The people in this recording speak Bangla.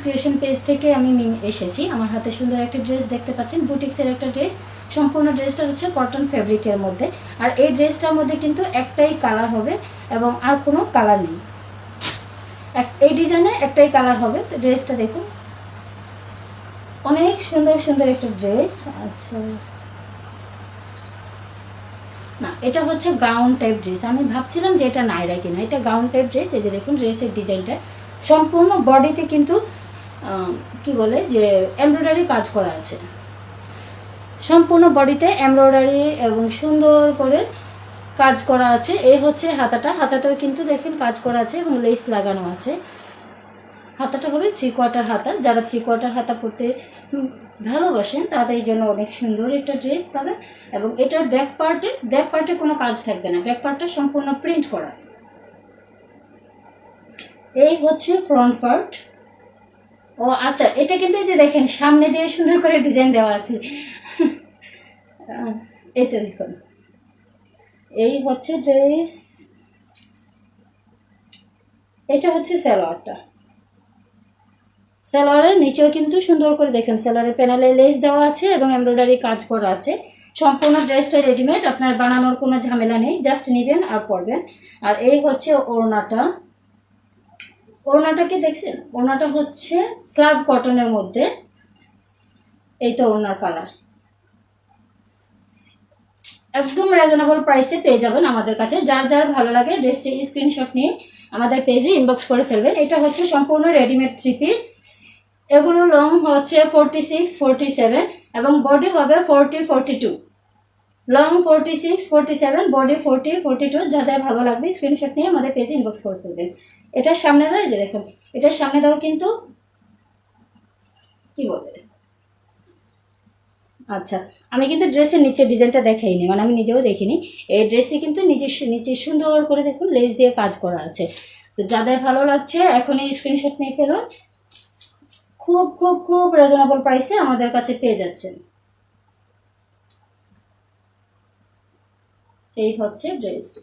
ক্রিয়েশন পেজ থেকে আমি এসেছি। আমার হাতে সুন্দর একটা ড্রেস দেখতে পাচ্ছেন, বুটিক্সের একটা ড্রেস। সম্পূর্ণ ড্রেসটা হচ্ছে কটন ফ্যাব্রিকের মধ্যে। আর এই ড্রেসটার মধ্যে কিন্তু একটাই কালার হবে এবং আর কোনো কালার নেই। এই ডিজাইনে একটাই কালার হবে। তো ড্রেসটা দেখুন, অনেক সুন্দর সুন্দর একটা ড্রেস। আচ্ছা না, এটা হচ্ছে গাউন টাইপ ড্রেস। আমি ভাবছিলাম যে এটা নাইরা কিনা, এটা গাউন টাইপ ড্রেস। এই যে দেখুন ড্রেসের ডিজাইনটা, সম্পূর্ণ বডিতে কিন্তু কি বলে যে এমব্রয়ডারি কাজ করা আছে। সম্পূর্ণ বডিতে এমব্রয়ডারি এবং সুন্দর করে কাজ করা আছে। এই হচ্ছে হাতাটা, হাতাতেও কিন্তু দেখেন কাজ করা আছে এবং লেস লাগানো আছে। হাতাটা হবে 3/4 হাতা। যারা 3/4 হাতা পরতে ভালোবাসেন তাদের জন্য অনেক সুন্দর একটা ড্রেস পাবেন। এবং এটার ব্যাক পার্টে কোনো কাজ থাকবে না, ব্যাক পার্টটা সম্পূর্ণ প্রিন্ট করা আছে। এই হচ্ছে ফ্রন্ট পার্ট। ও আচ্ছা, এটা কিন্তু এই যে দেখেন সামনে দিয়ে সুন্দর করে ডিজাইন দেওয়া আছে। এই তো দেখুন, এই হচ্ছে ড্রেস। এটা হচ্ছে সালোয়ারটা। সালোয়ারের নিচেও কিন্তু সুন্দর করে দেখেন সালোয়ারের প্যানেলে লেস দেওয়া আছে এবং এমব্রয়ডারি কাজ করা আছে। সম্পূর্ণ ড্রেসটা রেডিমেড, আপনার বানানোর কোনো ঝামেলা নেই, জাস্ট নেবেন আর পরবেন। আর এই হচ্ছে ওড়নাটা। ওড়নাটাকে দেখছেন, ওড়নাটা হচ্ছে স্লাব কটনের মধ্যে। এই তো ওড়নার কালার, একদম রিজনেবল প্রাইসে পেয়ে যাবেন আমাদের কাছে। যার যার ভালো লাগে ড্রেসটি স্ক্রিনশট নিয়ে আমাদের পেজে ইনবক্স করে ফেলবেন। এটা হচ্ছে সম্পূর্ণ রেডিমেড 3 পিস। এগুলো লং হচ্ছে 46, 47 এবং বডি হবে 40, 42। Long 46, 47, body 40, 42। যাদের ভালো লাগবে স্ক্রিনশট নিয়ে আমাদের পেজে ইনবক্স করে ফেলবেন। এটার সামনেটাও এই যে দেখুন, এটার সামনেটাও কিন্তু কি বলে, আচ্ছা আমি কিন্তু ড্রেসের নিচের ডিজাইনটা দেখাইনি, মানে আমি নিজেও দেখিনি। এই ড্রেসে কিন্তু নিচে সুন্দর করে দেখুন লেস দিয়ে কাজ করা আছে। তো যাদের ভালো লাগছে এখনই স্ক্রিনশট নিয়ে ফেলুন। খুব খুব খুব রিজনেবল প্রাইসে আমাদের কাছে পেয়ে যাচ্ছেন। এই হচ্ছে ড্রেসটি।